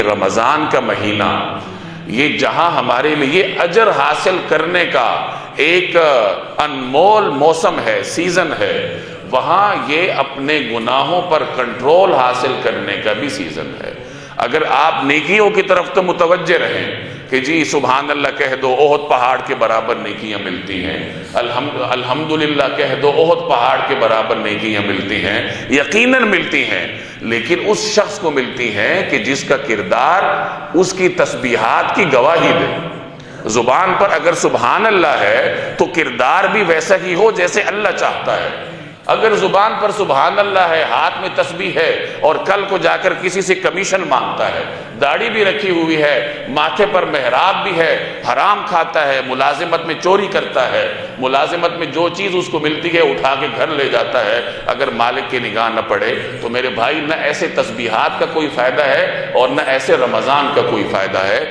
رمضان کا مہینہ یہ جہاں ہمارے لیے اجر حاصل کرنے کا ایک انمول موسم ہے، سیزن ہے، وہاں یہ اپنے گناہوں پر کنٹرول حاصل کرنے کا بھی سیزن ہے۔ اگر آپ نیکیوں کی طرف تو متوجہ رہیں کہ جی سبحان اللہ کہہ دو احد پہاڑ کے برابر نیکیاں ملتی ہیں، الحمدللہ کہہ دو احد پہاڑ کے برابر نیکیاں ملتی ہیں، یقیناً ملتی ہیں، لیکن اس شخص کو ملتی ہیں کہ جس کا کردار اس کی تسبیحات کی گواہی دے۔ زبان پر اگر سبحان اللہ ہے تو کردار بھی ویسا ہی ہو جیسے اللہ چاہتا ہے۔ اگر زبان پر سبحان اللہ ہے، ہاتھ میں تسبیح ہے، اور کل کو جا کر کسی سے کمیشن مانگتا ہے، داڑھی بھی رکھی ہوئی ہے، ماتھے پر محراب بھی ہے، حرام کھاتا ہے، ملازمت میں چوری کرتا ہے، ملازمت میں جو چیز اس کو ملتی ہے اٹھا کے گھر لے جاتا ہے، اگر مالک کی نگاہ نہ پڑے تو میرے بھائی نہ ایسے تسبیحات کا کوئی فائدہ ہے اور نہ ایسے رمضان کا کوئی فائدہ ہے۔